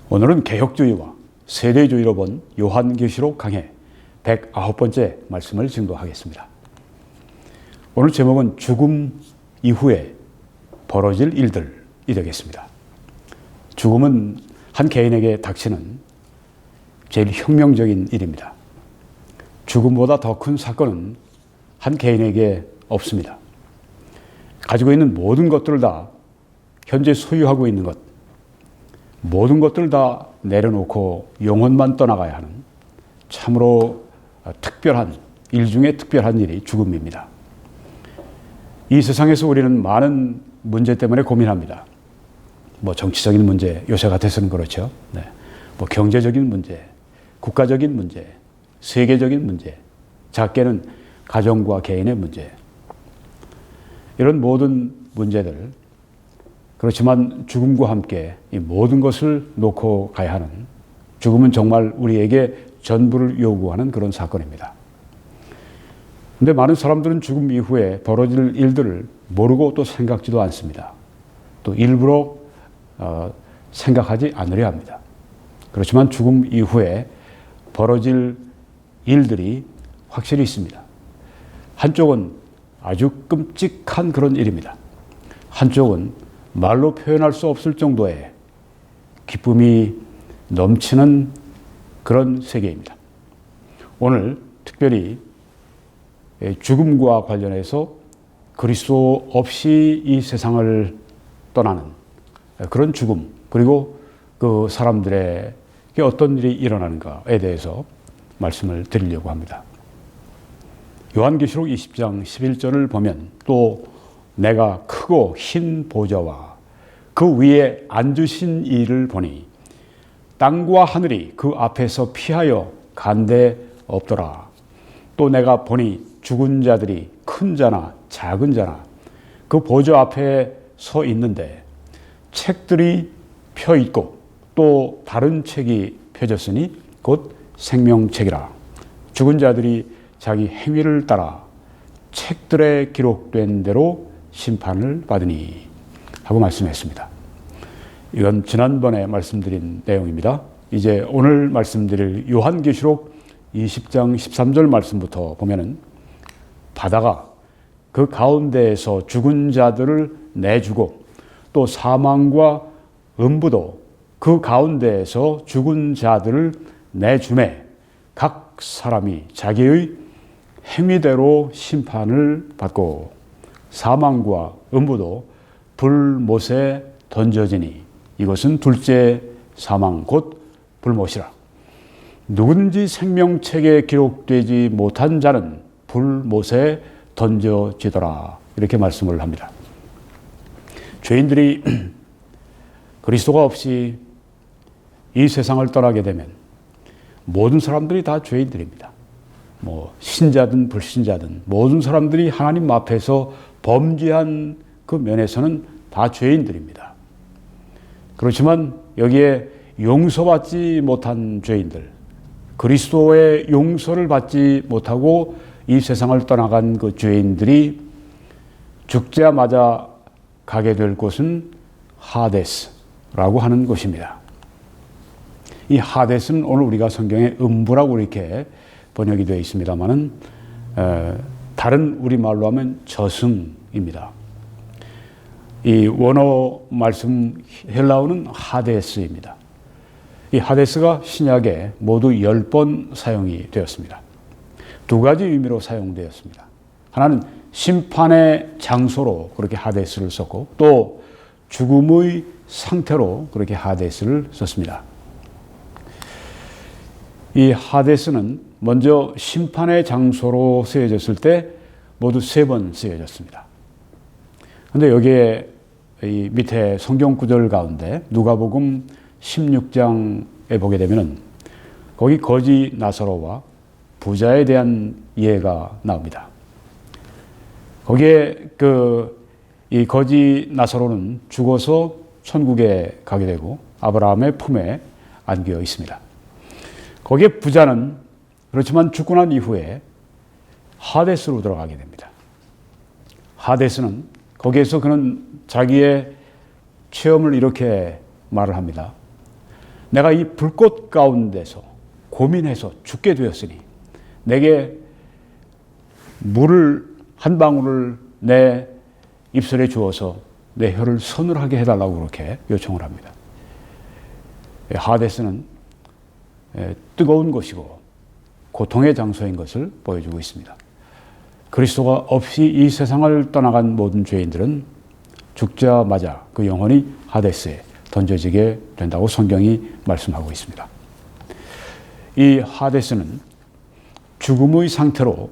오늘은 개혁주의와 세대주의로 본 요한계시록 강해 109번째 말씀을 증거하겠습니다. 오늘 제목은 죽음 이후에 벌어질 일들이 되겠습니다. 죽음은 한 개인에게 닥치는 제일 혁명적인 일입니다. 죽음보다 더 큰 사건은 한 개인에게 없습니다. 가지고 있는 모든 것들을 다 현재 소유하고 있는 것, 모든 것들을 다 내려놓고 영혼만 떠나가야 하는 참으로 특별한 일 중에 특별한 일이 죽음입니다. 이 세상에서 우리는 많은 문제 때문에 고민합니다. 정치적인 문제, 요새 같아서는 그렇죠. 경제적인 문제, 국가적인 문제, 세계적인 문제, 작게는 가정과 개인의 문제. 이런 모든 문제들, 그렇지만 죽음과 함께 이 모든 것을 놓고 가야 하는, 죽음은 정말 우리에게 전부를 요구하는 그런 사건입니다. 그런데 많은 사람들은 죽음 이후에 벌어질 일들을 모르고 또 생각지도 않습니다. 또 일부러 생각하지 않으려 합니다. 그렇지만 죽음 이후에 벌어질 일들이 확실히 있습니다. 한쪽은 아주 끔찍한 그런 일입니다. 한쪽은 말로 표현할 수 없을 정도의 기쁨이 넘치는 그런 세계입니다. 오늘 특별히 죽음과 관련해서 그리스도 없이 이 세상을 떠나는 그런 죽음, 그리고 그 사람들에게 어떤 일이 일어나는가에 대해서 말씀을 드리려고 합니다. 요한계시록 20장 11절을 보면 또 내가 크고 흰 보좌와 그 위에 앉으신 이를 보니 땅과 하늘이 그 앞에서 피하여 간데 없더라. 또 내가 보니 죽은 자들이 큰 자나 작은 자나 그 보좌 앞에 서 있는데 책들이 펴 있고 또 다른 책이 펴졌으니 곧 생명책이라. 죽은 자들이 자기 행위를 따라 책들에 기록된 대로 심판을 받으니 하고 말씀했습니다. 이건 지난번에 말씀드린 내용입니다. 이제 오늘 말씀드릴 요한계시록 20장 13절 말씀부터 보면은 바다가 그 가운데에서 죽은 자들을 내주고 또 사망과 음부도 그 가운데에서 죽은 자들을 내주매 각 사람이 자기의 행위대로 심판을 받고 사망과 음부도 불못에 던져지니 이것은 둘째 사망 곧 불못이라. 누구든지 생명책에 기록되지 못한 자는 불못에 던져지더라. 이렇게 말씀을 합니다. 죄인들이 그리스도가 없이 이 세상을 떠나게 되면 모든 사람들이 다 죄인들입니다. 신자든 불신자든 모든 사람들이 하나님 앞에서 범죄한 그 면에서는 다 죄인들입니다. 그렇지만 여기에 용서받지 못한 죄인들, 그리스도의 용서를 받지 못하고 이 세상을 떠나간 그 죄인들이 죽자마자 가게 될 곳은 하데스라고 하는 곳입니다. 이 하데스는 오늘 우리가 성경에 음부라고 이렇게 번역이 되어 있습니다만은 다른 우리말로 하면 저승입니다. 이 원어 말씀 헬라어는 하데스입니다. 이 하데스가 신약에 모두 10번 사용이 되었습니다. 두 가지 의미로 사용되었습니다. 하나는 심판의 장소로 그렇게 하데스를 썼고 또 죽음의 상태로 그렇게 하데스를 썼습니다. 이 하데스는 먼저 심판의 장소로 쓰여졌을 때 모두 3번 쓰여졌습니다. 그런데 여기에 이 밑에 성경 구절 가운데 누가복음 16장에 보게 되면은 거기 거지 나사로와 부자에 대한 예가 나옵니다. 거기에 이 거지 나사로는 죽어서 천국에 가게 되고 아브라함의 품에 안겨 있습니다. 거기에 부자는 그렇지만 죽고 난 이후에 하데스로 들어가게 됩니다. 하데스는 거기에서 그는 자기의 체험을 이렇게 말을 합니다. 내가 이 불꽃 가운데서 고민해서 죽게 되었으니 내게 물을 한 방울을 내 입술에 주어서 내 혀를 서늘하게 해달라고 그렇게 요청을 합니다. 하데스는 뜨거운 곳이고 고통의 장소인 것을 보여주고 있습니다. 그리스도가 없이 이 세상을 떠나간 모든 죄인들은 죽자마자 그 영혼이 하데스에 던져지게 된다고 성경이 말씀하고 있습니다. 이 하데스는 죽음의 상태로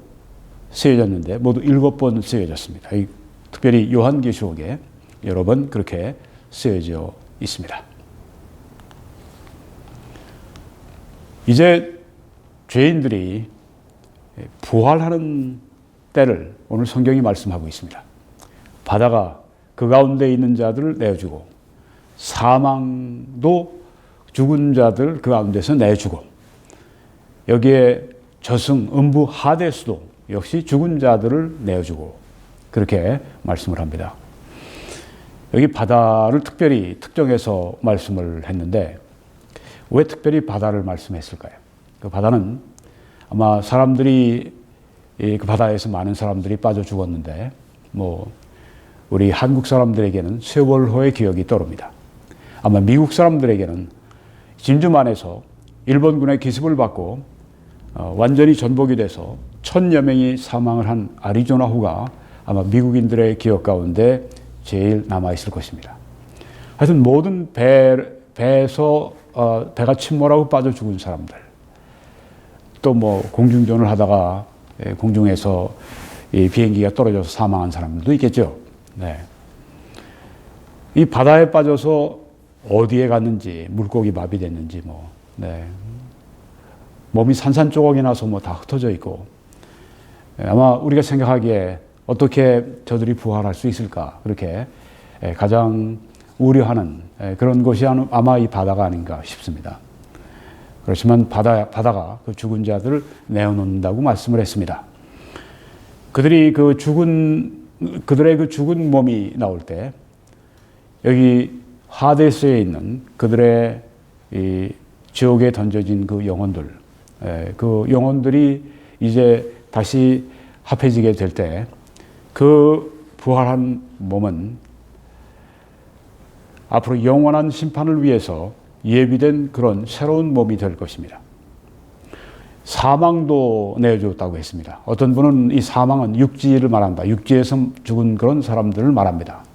쓰여졌는데 모두 7번 쓰여졌습니다. 특별히 요한계시록에 여러 번 그렇게 쓰여져 있습니다. 이제 죄인들이 부활하는 때를 오늘 성경이 말씀하고 있습니다. 바다가 그 가운데 있는 자들을 내어주고 사망도 죽은 자들 그 가운데서 내주고 여기에 저승, 음부, 하데스도 역시 죽은 자들을 내어주고 그렇게 말씀을 합니다. 여기 바다를 특별히 특정해서 말씀을 했는데 왜 특별히 바다를 말씀했을까요? 그 바다는 아마 사람들이 그 바다에서 많은 사람들이 빠져 죽었는데 우리 한국 사람들에게는 세월호의 기억이 떠오릅니다. 아마 미국 사람들에게는 진주만에서 일본군의 기습을 받고 완전히 전복이 돼서 1000여 명이 사망을 한 아리조나호가 아마 미국인들의 기억 가운데 제일 남아있을 것입니다. 하여튼 모든 배에서 배가 침몰하고 빠져 죽은 사람들, 또 공중전을 하다가 공중에서 이 비행기가 떨어져서 사망한 사람들도 있겠죠. 네. 이 바다에 빠져서 어디에 갔는지, 물고기 마비됐는지, 몸이 산산조각이 나서 다 흩어져 있고, 아마 우리가 생각하기에 어떻게 저들이 부활할 수 있을까, 그렇게 가장 우려하는 그런 곳이 아마 이 바다가 아닌가 싶습니다. 그렇지만 바다가 그 죽은 자들을 내어놓는다고 말씀을 했습니다. 그들의 그 죽은 몸이 나올 때 여기 하데스에 있는 그들의 이 지옥에 던져진 그 영혼들이 이제 다시 합해지게 될 때 그 부활한 몸은 앞으로 영원한 심판을 위해서 예비된 그런 새로운 몸이 될 것입니다. 사망도 내어줬다고 했습니다. 어떤 분은 이 사망은 육지를 말한다. 육지에서 죽은 그런 사람들을 말합니다.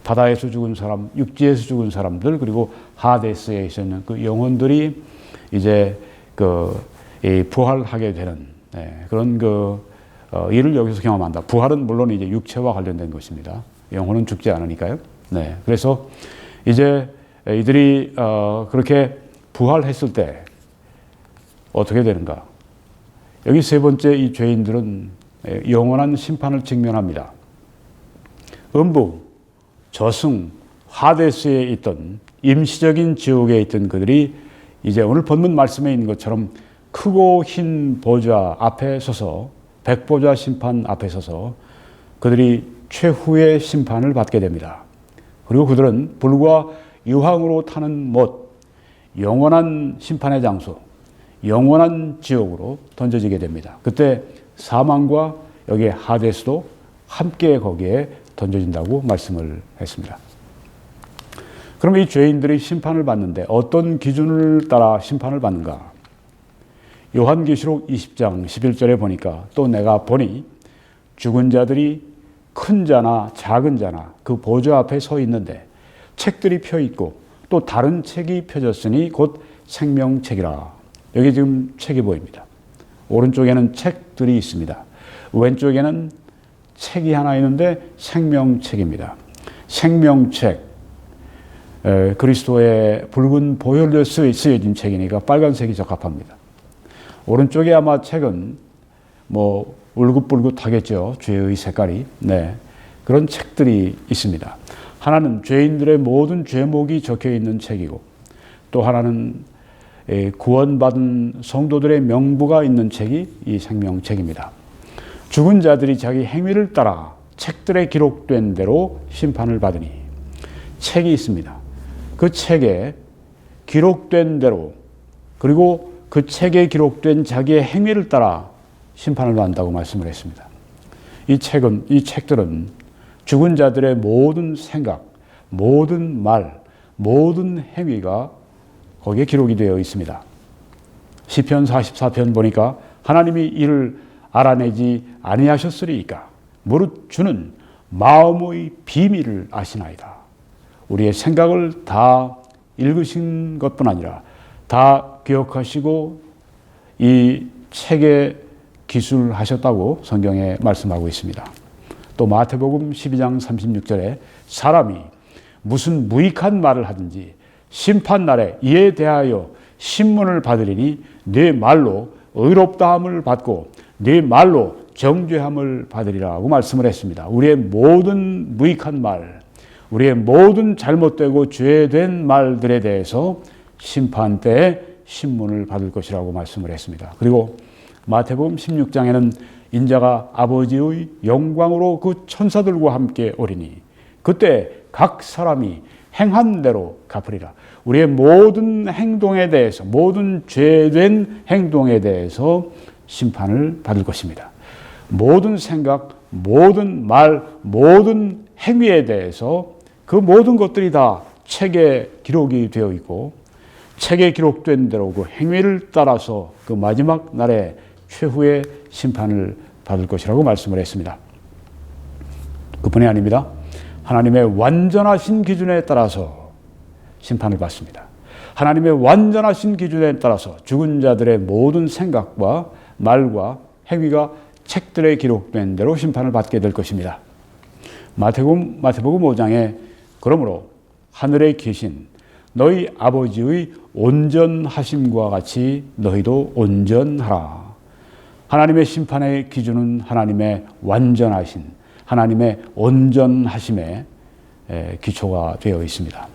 바다에서 죽은 사람, 육지에서 죽은 사람들, 그리고 하데스에 있는 그 영혼들이 이제 부활하게 되는 그런 일을 여기서 경험한다. 부활은 물론 이제 육체와 관련된 것입니다. 영혼은 죽지 않으니까요. 네. 그래서 이제 이들이 그렇게 부활했을 때 어떻게 되는가? 여기 세 번째 이 죄인들은 영원한 심판을 직면합니다. 음부, 저승, 하데스에 있던 임시적인 지옥에 있던 그들이 이제 오늘 본문 말씀에 있는 것처럼 크고 흰 보좌 앞에 서서 백보좌 심판 앞에 서서 그들이 최후의 심판을 받게 됩니다. 그리고 그들은 불과 유황으로 타는 못, 영원한 심판의 장소, 영원한 지옥으로 던져지게 됩니다. 그때 사망과 여기에 하데스도 함께 거기에 던져진다고 말씀을 했습니다. 그럼 이 죄인들이 심판을 받는데 어떤 기준을 따라 심판을 받는가? 요한계시록 20장 11절에 보니까 또 내가 보니 죽은 자들이 큰 자나 작은 자나 그 보좌 앞에 서 있는데 책들이 펴 있고 또 다른 책이 펴졌으니 곧 생명책이라. 여기 지금 책이 보입니다. 오른쪽에는 책들이 있습니다. 왼쪽에는 책이 하나 있는데 생명책입니다. 생명책, 그리스도의 붉은 보혈로 쓰여진 책이니까 빨간색이 적합합니다. 오른쪽에 아마 책은 울긋불긋하겠죠. 죄의 색깔이. 네. 그런 책들이 있습니다. 하나는 죄인들의 모든 죄목이 적혀 있는 책이고 또 하나는 구원받은 성도들의 명부가 있는 책이 이 생명책입니다. 죽은 자들이 자기 행위를 따라 책들에 기록된 대로 심판을 받으니 책이 있습니다. 그 책에 기록된 대로 그리고 그 책에 기록된 자기의 행위를 따라 심판을 받는다고 말씀을 했습니다. 이 책들은 죽은 자들의 모든 생각, 모든 말, 모든 행위가 거기에 기록이 되어 있습니다. 시편 44편 보니까 하나님이 이를 알아내지 아니하셨으리이까 무릇 주는 마음의 비밀을 아시나이다. 우리의 생각을 다 읽으신 것뿐 아니라 다 기억하시고 이 책에 기술하셨다고 성경에 말씀하고 있습니다. 또 마태복음 12장 36절에 사람이 무슨 무익한 말을 하든지 심판날에 이에 대하여 신문을 받으리니 네 말로 의롭다함을 받고 네 말로 정죄함을 받으리라고 말씀을 했습니다. 우리의 모든 무익한 말, 우리의 모든 잘못되고 죄된 말들에 대해서 심판 때에 신문을 받을 것이라고 말씀을 했습니다. 그리고 마태복음 16장에는 인자가 아버지의 영광으로 그 천사들과 함께 오리니 그때 각 사람이 행한 대로 갚으리라. 우리의 모든 행동에 대해서, 모든 죄된 행동에 대해서 심판을 받을 것입니다. 모든 생각, 모든 말, 모든 행위에 대해서 그 모든 것들이 다 책에 기록이 되어 있고 책에 기록된 대로 그 행위를 따라서 그 마지막 날에 최후의 심판을 받을 것이라고 말씀을 했습니다. 그뿐이 아닙니다. 하나님의 완전하신 기준에 따라서 심판을 받습니다. 하나님의 완전하신 기준에 따라서 죽은 자들의 모든 생각과 말과 행위가 책들에 기록된 대로 심판을 받게 될 것입니다. 마태복음 5장에 그러므로 하늘에 계신 너희 아버지의 온전하심과 같이 너희도 온전하라. 하나님의 심판의 기준은 하나님의 완전하신, 하나님의 온전하심에 기초가 되어 있습니다.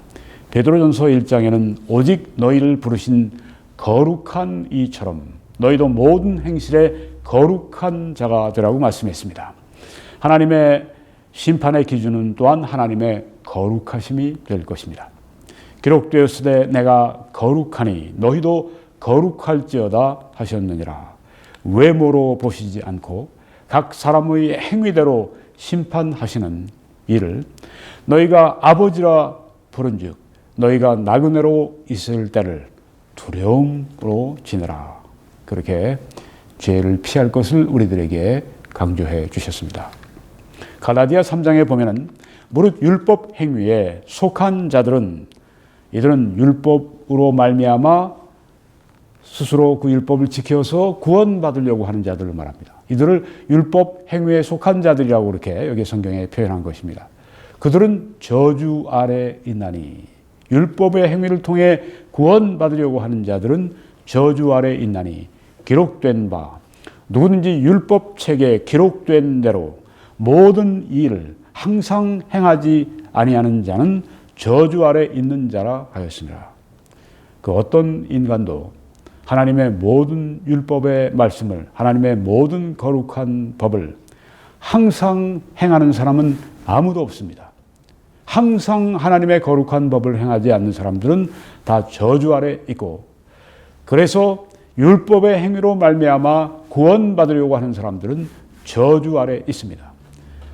베드로전서 1장에는 오직 너희를 부르신 거룩한 이처럼 너희도 모든 행실에 거룩한 자가 되라고 말씀했습니다. 하나님의 심판의 기준은 또한 하나님의 거룩하심이 될 것입니다. 기록되었으되 내가 거룩하니 너희도 거룩할지어다 하셨느니라. 외모로 보시지 않고 각 사람의 행위대로 심판하시는 이를 너희가 아버지라 부른즉 너희가 나그네로 있을 때를 두려움으로 지내라. 그렇게 죄를 피할 것을 우리들에게 강조해 주셨습니다. 갈라디아 3장에 보면은 무릇 율법 행위에 속한 자들은 이들은 율법으로 말미암아 스스로 그 율법을 지켜서 구원받으려고 하는 자들을 말합니다. 이들을 율법 행위에 속한 자들이라고 이렇게 여기 성경에 표현한 것입니다. 그들은 저주 아래 있나니 율법의 행위를 통해 구원받으려고 하는 자들은 저주 아래 있나니 기록된 바 누구든지 율법책에 기록된 대로 모든 일을 항상 행하지 아니하는 자는 저주 아래 있는 자라 하였습니다. 그 어떤 인간도 하나님의 모든 율법의 말씀을, 하나님의 모든 거룩한 법을 항상 행하는 사람은 아무도 없습니다. 항상 하나님의 거룩한 법을 행하지 않는 사람들은 다 저주 아래 있고, 그래서 율법의 행위로 말미암아 구원받으려고 하는 사람들은 저주 아래 있습니다.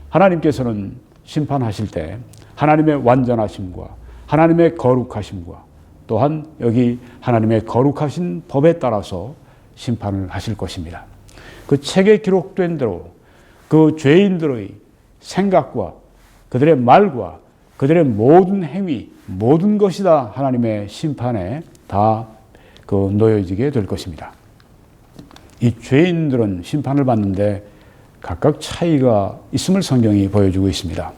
하나님께서는 심판하실 때 하나님의 완전하심과 하나님의 거룩하심과 또한 여기 하나님의 거룩하신 법에 따라서 심판을 하실 것입니다. 그 책에 기록된 대로 그 죄인들의 생각과 그들의 말과 그들의 모든 행위, 모든 것이 다 하나님의 심판에 다 놓여지게 될 것입니다. 이 죄인들은 심판을 받는데 각각 차이가 있음을 성경이 보여주고 있습니다.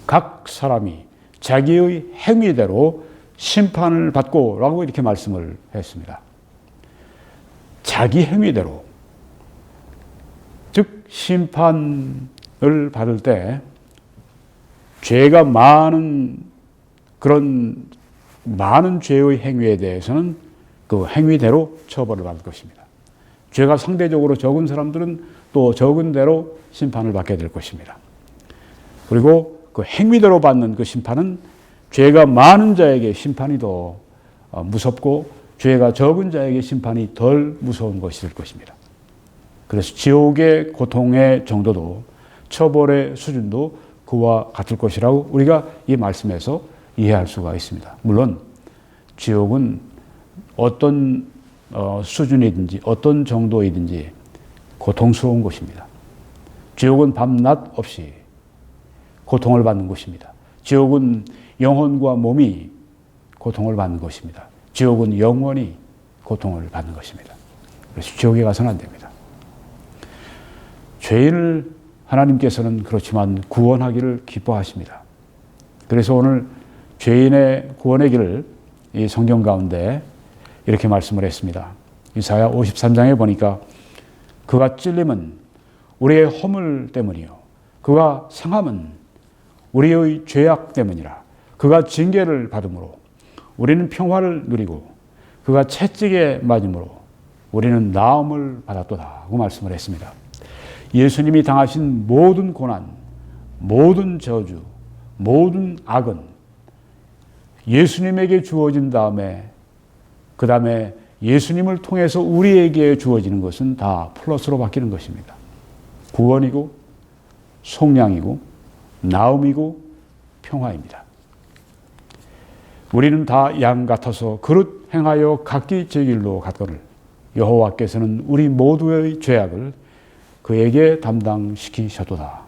각 사람이 자기의 행위대로 심판을 받고 라고 이렇게 말씀을 했습니다. 자기 행위대로, 즉 심판을 받을 때 죄가 많은 그런 많은 죄의 행위에 대해서는 그 행위대로 처벌을 받을 것입니다. 죄가 상대적으로 적은 사람들은 또 적은 대로 심판을 받게 될 것입니다. 그리고 그 행위대로 받는 그 심판은 죄가 많은 자에게 심판이 더 무섭고 죄가 적은 자에게 심판이 덜 무서운 것이 될 것입니다. 그래서 지옥의 고통의 정도도 처벌의 수준도 그와 같을 것이라고 우리가 이 말씀에서 이해할 수가 있습니다. 물론 지옥은 어떤 수준이든지 어떤 정도이든지 고통스러운 곳입니다. 지옥은 밤낮 없이 고통을 받는 곳입니다. 지옥은 영혼과 몸이 고통을 받는 것입니다. 지옥은 영원히 고통을 받는 것입니다. 그래서 지옥에 가서는 안 됩니다. 죄인을 하나님께서는 그렇지만 구원하기를 기뻐하십니다. 그래서 오늘 죄인의 구원의 길을 이 성경 가운데 이렇게 말씀을 했습니다. 이사야 53장에 보니까 그가 찔림은 우리의 허물 때문이요 그가 상함은 우리의 죄악 때문이라. 그가 징계를 받음으로 우리는 평화를 누리고 그가 채찍에 맞음으로 우리는 나음을 받았도다 고 말씀을 했습니다. 예수님이 당하신 모든 고난, 모든 저주, 모든 악은 예수님에게 주어진 다음에 그 다음에 예수님을 통해서 우리에게 주어지는 것은 다 플러스로 바뀌는 것입니다. 구원이고 속량이고 나음이고 평화입니다. 우리는 다 양 같아서 그릇 행하여 각기 제 길로 갔거늘 여호와께서는 우리 모두의 죄악을 그에게 담당시키셨도다.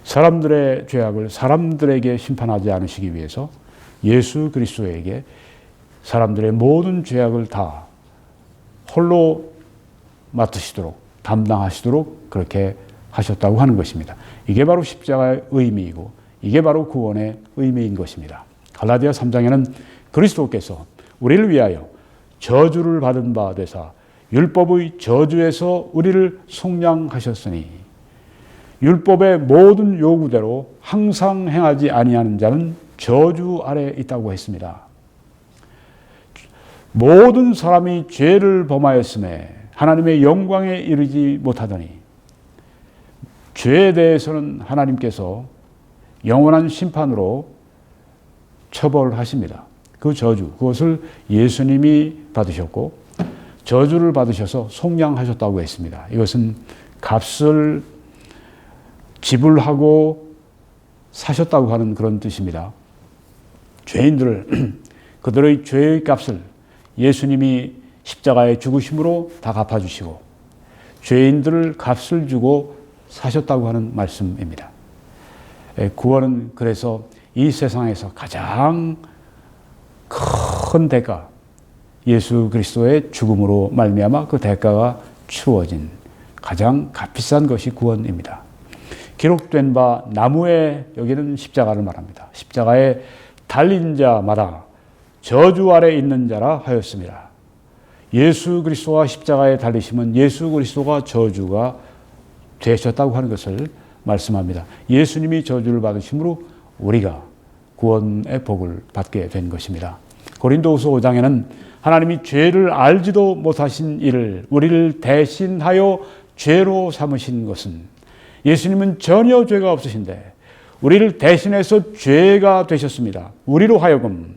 사람들의 죄악을 사람들에게 심판하지 않으시기 위해서 예수 그리스도에게 사람들의 모든 죄악을 다 홀로 맡으시도록 담당하시도록 그렇게 하셨다고 하는 것입니다. 이게 바로 십자가의 의미이고 이게 바로 구원의 의미인 것입니다. 갈라디아 3장에는 그리스도께서 우리를 위하여 저주를 받은 바 되사 율법의 저주에서 우리를 속량하셨으니 율법의 모든 요구대로 항상 행하지 아니하는 자는 저주 아래 있다고 했습니다. 모든 사람이 죄를 범하였음에 하나님의 영광에 이르지 못하더니 죄에 대해서는 하나님께서 영원한 심판으로 처벌하십니다. 그 저주, 그것을 예수님이 받으셨고 저주를 받으셔서 속량하셨다고 했습니다. 이것은 값을 지불하고 사셨다고 하는 그런 뜻입니다. 죄인들을 그들의 죄의 값을 예수님이 십자가에 죽으심으로 다 갚아주시고 죄인들을 값을 주고 사셨다고 하는 말씀입니다. 구원은 그래서 이 세상에서 가장 큰 대가 예수 그리스도의 죽음으로 말미암아 그 대가가 치루어진 가장 값비싼 것이 구원입니다. 기록된 바 나무에 여기는 십자가를 말합니다. 십자가에 달린 자마다 저주 아래 있는 자라 하였습니다. 예수 그리스도와 십자가에 달리시면 예수 그리스도가 저주가 되셨다고 하는 것을 말씀합니다. 예수님이 저주를 받으심으로 우리가 구원의 복을 받게 된 것입니다. 고린도후서 5장에는 하나님이 죄를 알지도 못하신 이를 우리를 대신하여 죄로 삼으신 것은 예수님은 전혀 죄가 없으신데 우리를 대신해서 죄가 되셨습니다. 우리로 하여금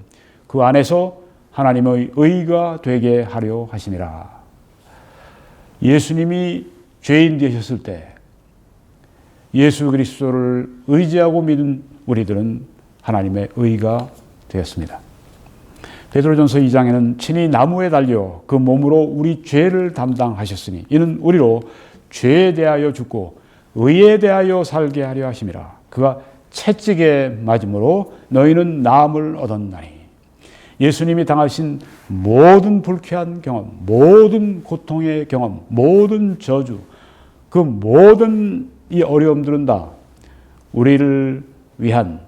그 안에서 하나님의 의가 되게 하려 하심이라. 예수님이 죄인 되셨을 때 예수 그리스도를 의지하고 믿은 우리들은 하나님의 의가 되었습니다. 베드로전서 2장에는 친히 나무에 달려 그 몸으로 우리 죄를 담당하셨으니 이는 우리로 죄에 대하여 죽고 의에 대하여 살게 하려 하심이라. 그가 채찍에 맞음으로 너희는 나음을 얻었나니. 예수님이 당하신 모든 불쾌한 경험, 모든 고통의 경험, 모든 저주, 그 모든 이 어려움들은 다 우리를 위한,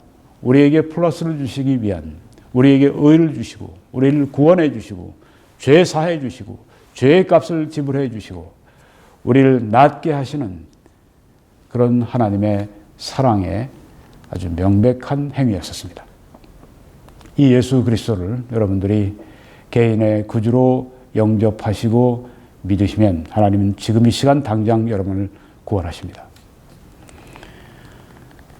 우리에게 플러스를 주시기 위한, 우리에게 의를 주시고 우리를 구원해 주시고 죄 사해 주시고 죄의 값을 지불해 주시고 우리를 낫게 하시는 그런 하나님의 사랑의 아주 명백한 행위였었습니다. 이 예수 그리스도를 여러분들이 개인의 구주로 영접하시고 믿으시면 하나님은 지금 이 시간 당장 여러분을 구원하십니다.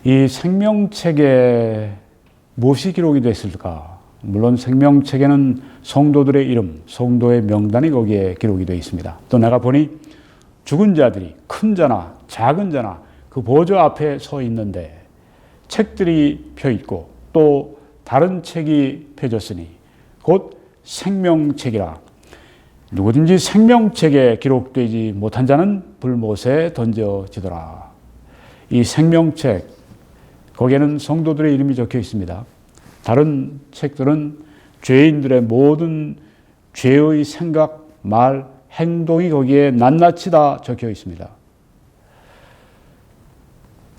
이 생명책에 무엇이 기록이 됐을까 물론 생명책에는 성도들의 이름, 성도의 명단이 거기에 기록이 되어 있습니다. 또 내가 보니 죽은 자들이 큰 자나 작은 자나 그 보좌 앞에 서 있는데 책들이 펴 있고 또 다른 책이 펴졌으니 곧 생명책이라. 누구든지 생명책에 기록되지 못한 자는 불못에 던져지더라. 이 생명책, 거기에는 성도들의 이름이 적혀 있습니다. 다른 책들은 죄인들의 모든 죄의 생각, 말, 행동이 거기에 낱낱이 다 적혀 있습니다.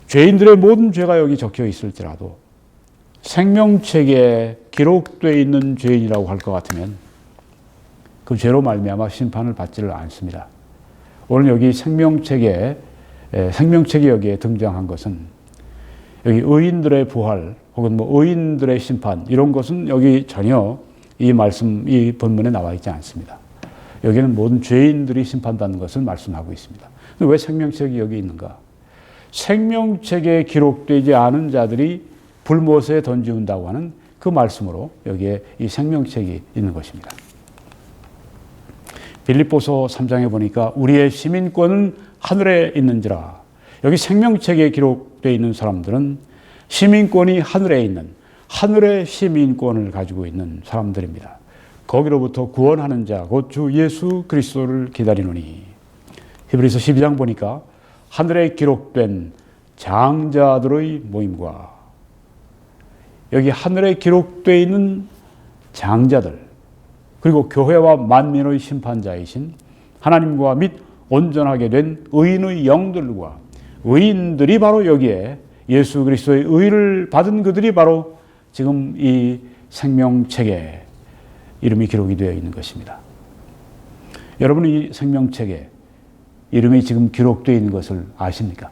죄인들의 모든 죄가 여기 적혀 있을지라도 생명책에 기록되어 있는 죄인이라고 할 것 같으면 그 죄로 말미암아 심판을 받지를 않습니다. 오늘 여기 생명책이 여기에 등장한 것은 여기 의인들의 부활 혹은 의인들의 심판 이런 것은 여기 전혀 이 본문에 나와 있지 않습니다. 여기는 모든 죄인들이 심판받는 것을 말씀하고 있습니다. 왜 생명책이 여기 있는가? 생명책에 기록되지 않은 자들이 불못에 던지운다고 하는 그 말씀으로 여기에 이 생명책이 있는 것입니다. 빌립보서 3장에 보니까 우리의 시민권은 하늘에 있는지라. 여기 생명책에 기록되어 있는 사람들은 시민권이 하늘에 있는 하늘의 시민권을 가지고 있는 사람들입니다. 거기로부터 구원하는 자 곧 주 예수 그리스도를 기다리노니. 히브리서 12장 보니까 하늘에 기록된 장자들의 모임과 여기 하늘에 기록되어 있는 장자들 그리고 교회와 만민의 심판자이신 하나님과 및 온전하게 된 의인의 영들과 의인들이 바로 여기에 예수 그리스도의 의를 받은 그들이 바로 지금 이 생명책에 이름이 기록이 되어 있는 것입니다. 여러분은 이 생명책에 이름이 지금 기록되어 있는 것을 아십니까?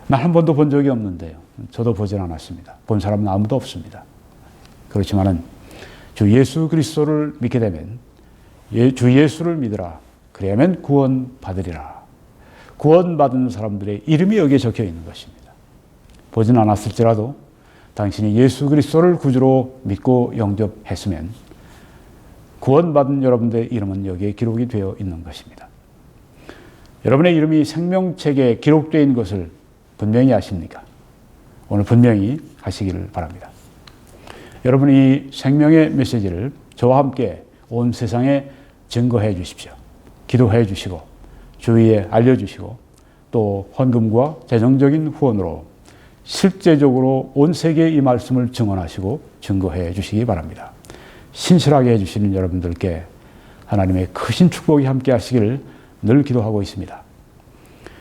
난 한 번도 본 적이 없는데요. 저도 보진 않았습니다. 본 사람은 아무도 없습니다. 그렇지만은 주 예수 그리스도를 믿게 되면 주 예수를 믿으라. 그래야만 구원받으리라. 구원받은 사람들의 이름이 여기에 적혀 있는 것입니다. 보진 않았을지라도 당신이 예수 그리스도를 구주로 믿고 영접했으면 구원받은 여러분들의 이름은 여기에 기록이 되어 있는 것입니다. 여러분의 이름이 생명책에 기록되어 있는 것을 분명히 아십니까? 오늘 분명히 하시기를 바랍니다. 여러분 이 생명의 메시지를 저와 함께 온 세상에 증거해 주십시오. 기도해 주시고 주위에 알려주시고 또 헌금과 재정적인 후원으로 실제적으로 온 세계에 이 말씀을 증언하시고 증거해 주시기 바랍니다. 신실하게 해주시는 여러분들께 하나님의 크신 축복이 함께 하시기를 늘 기도하고 있습니다.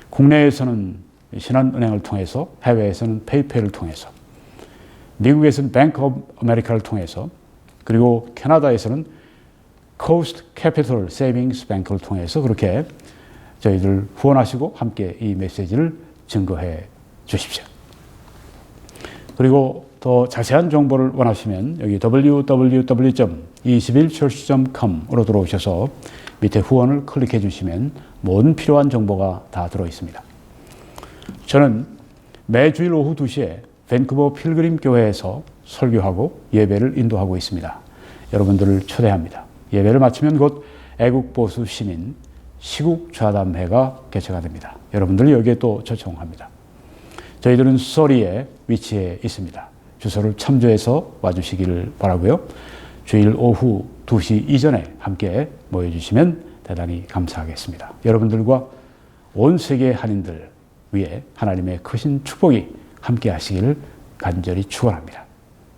국내에서는 신한은행을 통해서, 해외에서는 페이팔을 통해서, 미국에서는 뱅크 오브 아메리카를 통해서, 그리고 캐나다에서는 코스트 캐피털 세이빙스 뱅크를 통해서 그렇게 저희들 후원하시고 함께 이 메시지를 증거해 주십시오. 그리고 더 자세한 정보를 원하시면 여기 www.21church.com으로 들어오셔서 밑에 후원을 클릭해 주시면 모든 필요한 정보가 다 들어 있습니다. 저는 매주일 오후 2시에 밴쿠버 필그림 교회에서 설교하고 예배를 인도하고 있습니다. 여러분들을 초대합니다. 예배를 마치면 곧 애국보수 시민 시국좌담회가 개최가 됩니다. 여러분들 여기에 또 초청합니다. 저희들은 수서리에 위치해 있습니다. 주소를 참조해서 와주시기를 바라고요. 주일 오후 2시 이전에 함께 모여주시면 대단히 감사하겠습니다. 여러분들과 온 세계 한인들 위해 하나님의 크신 축복이 함께 하시기를 간절히 축원합니다.